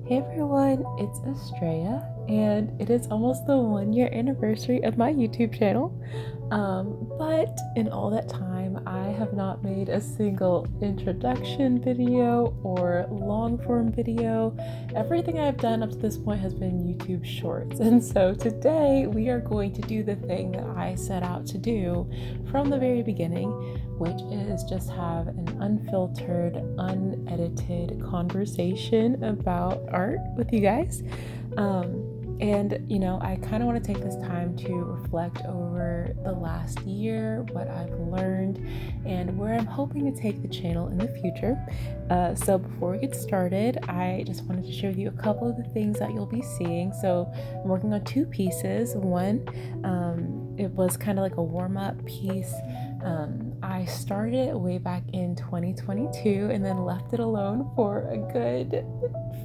Hey everyone, it's Astraea, and it is almost the 1 year anniversary of my YouTube channel. But in all that time, I have not made a single introduction video or long form video. Everything I've done up to this point has been YouTube shorts. And so today we are going to do the thing that I set out to do from the very beginning, which is just have an unfiltered, unedited conversation about art with you guys. I kind of want to take this time to reflect over the last year, what I've learned, and where I'm hoping to take the channel in the future. So before we get started, I just wanted to share with you a couple of the things that you'll be seeing. So I'm working on two pieces. One, it was kind of like a warm-up piece. I started it way back in 2022 and then left it alone for a good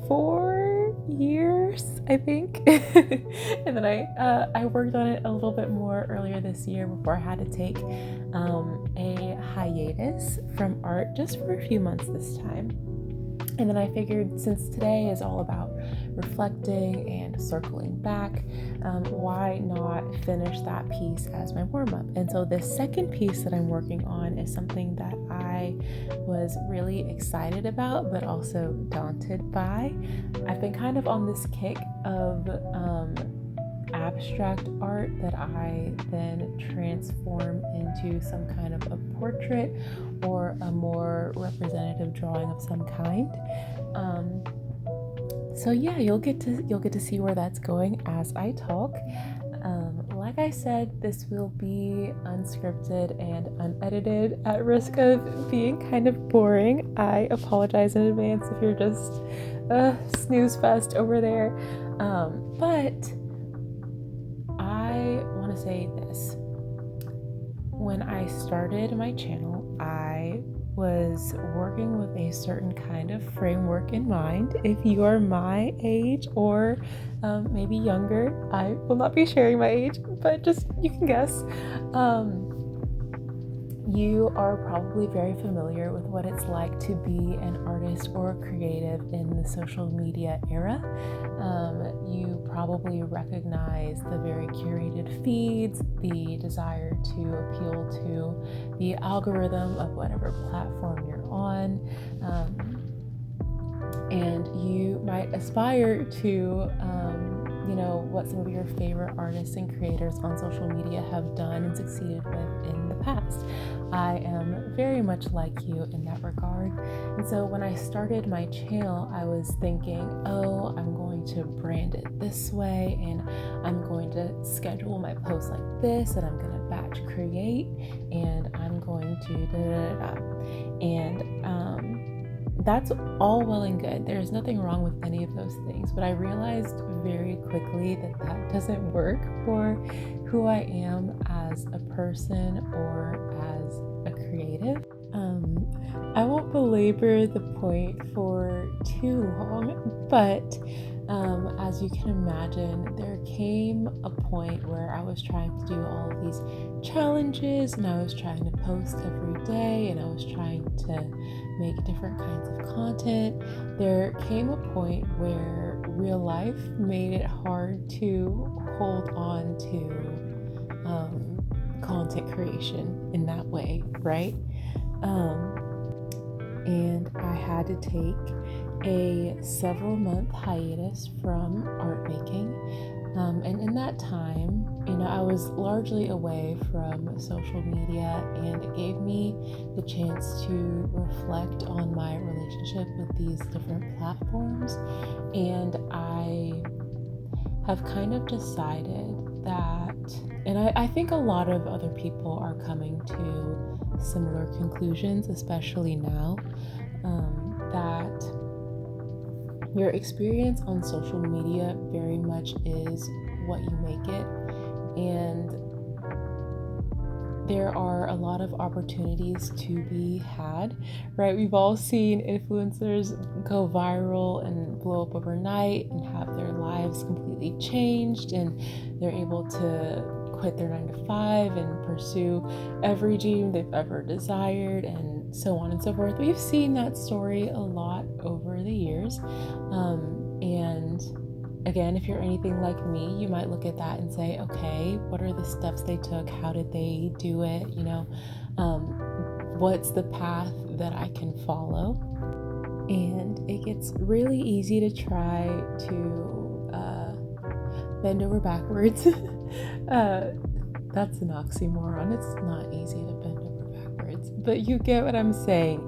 4 years, I think. And then I worked on it a little bit more earlier this year before I had to take a hiatus from art just for a few months this time. And then I figured, since today is all about reflecting and circling back, why not finish that piece as my warm-up? And so this second piece that I'm working on is something that I was really excited about, but also daunted by. I've been kind of on this kick of abstract art that I then transform into some kind of a portrait or a more representative drawing of some kind. So yeah, you'll get to see where that's going as I talk. Like I said, this will be unscripted and unedited, at risk of being kind of boring. I apologize in advance if you're just snooze fest over there. But I want to say this. When I started my channel, I was working with a certain kind of framework in mind. If you are my age or maybe younger, I will not be sharing my age, but just you can guess. You are probably very familiar with what it's like to be an artist or a creative in the social media era. You probably recognize the very curated feeds, the desire to appeal to the algorithm of whatever platform you're on. And you might aspire to what some of your favorite artists and creators on social media have done and succeeded with in the past. I am very much like you in that regard. And so when I started my channel, I was thinking, I'm going to brand it this way, and I'm going to schedule my posts like this, and I'm going to batch create, and I'm going to da da da da. And that's all well and good. There's nothing wrong with any of those things, but I realized very quickly that that doesn't work for who I am as a person or as a creative. I won't belabor the point for too long, but as you can imagine, there came a point where I was trying to do all of these challenges, and I was trying to post every day, and I was trying to make different kinds of content. There came a point where real life made it hard to hold on to content creation in that way, right? And I had to take a several month hiatus from art making. And in that time, I was largely away from social media, and it gave me the chance to reflect on my relationship with these different platforms. And I have kind of decided that, and I think a lot of other people are coming to similar conclusions, especially now, that your experience on social media very much is what you make it. And there are a lot of opportunities to be had, right? We've all seen influencers go viral and blow up overnight and have their lives completely changed, and they're able to quit their 9 to 5 and pursue every dream they've ever desired, and so on and so forth. We've seen that story a lot over the years. And again, if you're anything like me, you might look at that and say, okay, what are the steps they took? How did they do it? What's the path that I can follow? And it gets really easy to try to bend over backwards. That's an oxymoron. It's not easy to bend over backwards, but you get what I'm saying.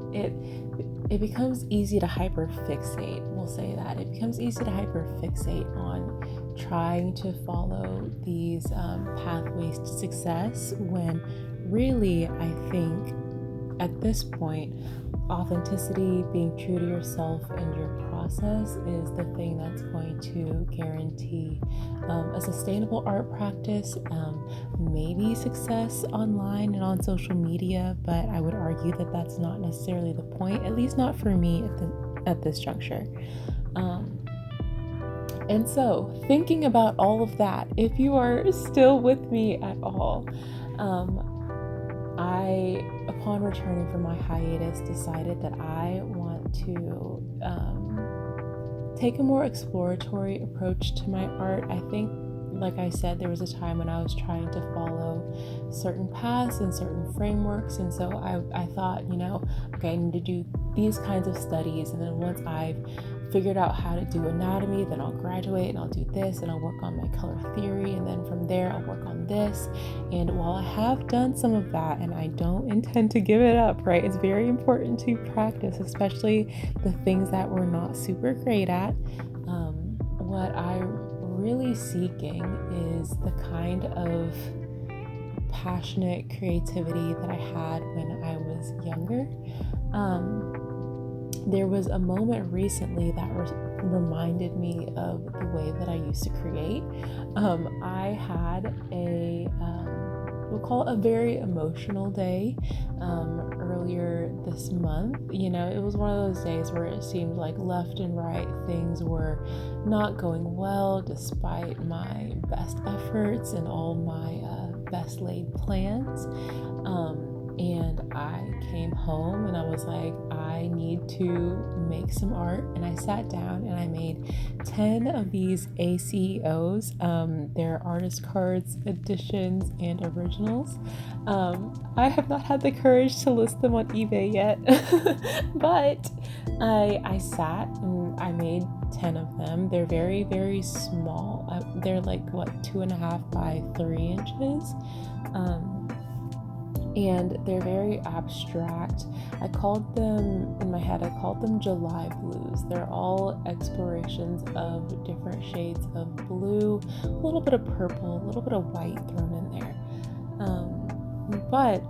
It becomes easy to hyperfixate. We'll say that. It becomes easy to hyperfixate on trying to follow these pathways to success, when really, I think at this point, authenticity, being true to yourself and your process is the thing that's going to guarantee a sustainable art practice, maybe success online and on social media, but I would argue that that's not necessarily the point, at least not for me at this juncture. And so, thinking about all of that, if you are still with me at all, upon returning from my hiatus, decided that I want to take a more exploratory approach to my art. I think, like I said, there was a time when I was trying to follow certain paths and certain frameworks, and so I thought, okay, I need to do these kinds of studies, and then once I've figured out how to do anatomy, then I'll graduate and I'll do this and I'll work on my color theory, and then from there I'll work on this. And while I have done some of that, and I don't intend to give it up, right? It's very important to practice, especially the things that we're not super great at. What I'm really seeking is the kind of passionate creativity that I had when I was younger. There was a moment recently that reminded me of the way that I used to create. I had we'll call it a very emotional day earlier this month. It was one of those days where it seemed like left and right things were not going well, despite my best efforts and all my best laid plans. And I came home and I was like, I need to make some art. And I sat down and I made 10 of these ACEOs. They're artist cards, editions, and originals. I have not had the courage to list them on eBay yet, but I sat and I made 10 of them. They're very, very small. They're like 2.5 by 3 inches. And they're very abstract. I called them July blues. They're all explorations of different shades of blue, a little bit of purple, a little bit of white thrown in there. But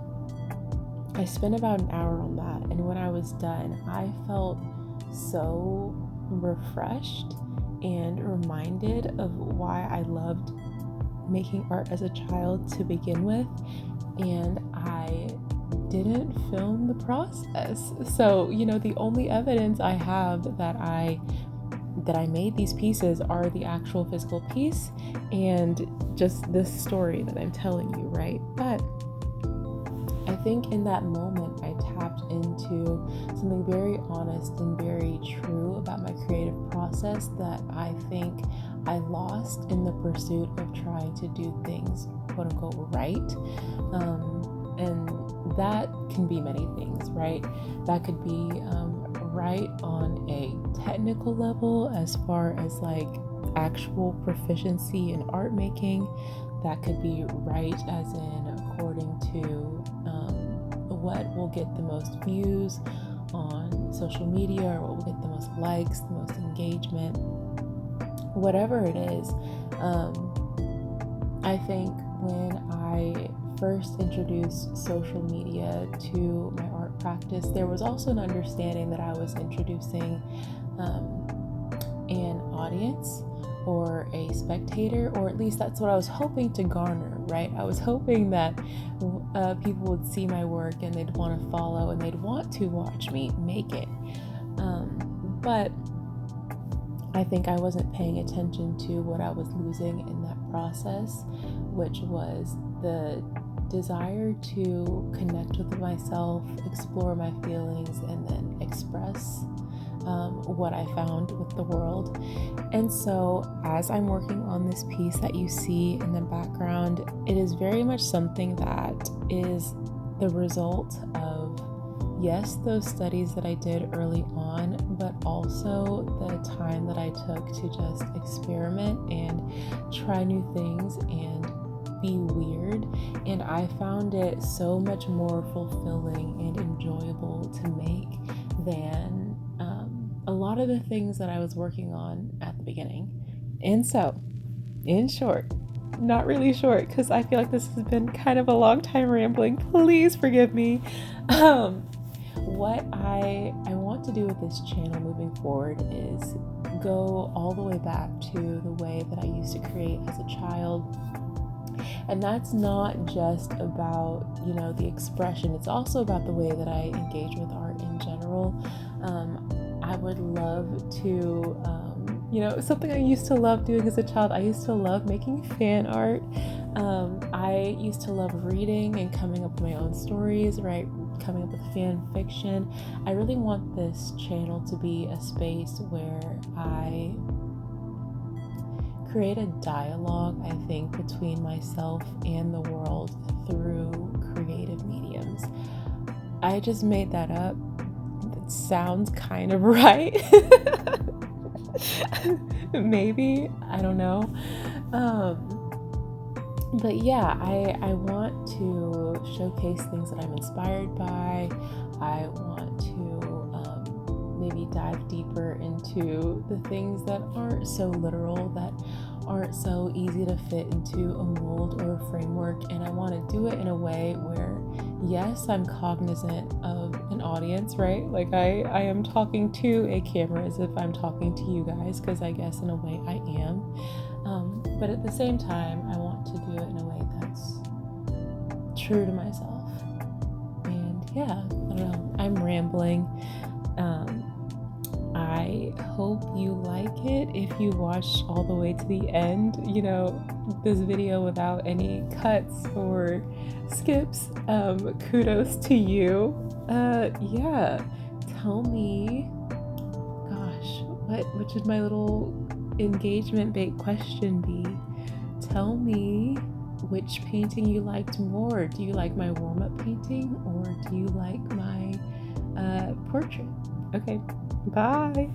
I spent about an hour on that, and when I was done, I felt so refreshed and reminded of why I loved making art as a child to begin with. And I didn't film the process. So, the only evidence I have that I made these pieces are the actual physical piece and just this story that I'm telling you, right? But I think in that moment, I tapped into something very honest and very true about my creative process that I think I lost in the pursuit of trying to do things, quote unquote, right. And that can be many things, right? That could be right on a technical level, as far as like actual proficiency in art making. That could be right as in according to what will get the most views on social media, or what will get the most likes, the most engagement, whatever it is. I think when I first introduced social media to my art practice, there was also an understanding that I was introducing an audience or a spectator, or at least that's what I was hoping to garner, right? I was hoping that people would see my work and they'd want to follow and they'd want to watch me make it. But I think I wasn't paying attention to what I was losing in that process, which was the desire to connect with myself, explore my feelings, and then express what I found with the world. And so as I'm working on this piece that you see in the background, it is very much something that is the result of, yes, those studies that I did early on, but also the time that I took to just experiment and try new things and be weird. And I found it so much more fulfilling and enjoyable to make than a lot of the things that I was working on at the beginning. And so, in short, not really short, because I feel like this has been kind of a long time rambling. Please forgive me. What I want to do with this channel moving forward is go all the way back to the way that I used to create as a child. And that's not just about, the expression. It's also about the way that I engage with art in general. I would love to, something I used to love doing as a child. I used to love making fan art. I used to love reading and coming up with my own stories, right? Coming up with fan fiction. I really want this channel to be a space where I create a dialogue, I think, between myself and the world through creative mediums. I just made that up. It sounds kind of right. Maybe, I don't know. But yeah, I want to showcase things that I'm inspired by. I want to maybe dive deeper into the things that aren't so literal, that aren't so easy to fit into a mold or a framework. And I want to do it in a way where, yes, I'm cognizant of an audience, right? Like I am talking to a camera as if I'm talking to you guys, because I guess in a way I am. But at the same time, I want to do it in a way that's true to myself. And yeah, I don't know, I'm rambling. I hope you like it. If you watched all the way to the end, this video without any cuts or skips, kudos to you. Yeah, tell me, gosh, what should my little engagement bait question be? Tell me which painting you liked more. Do you like my warm-up painting, or do you like my portrait? Okay, bye.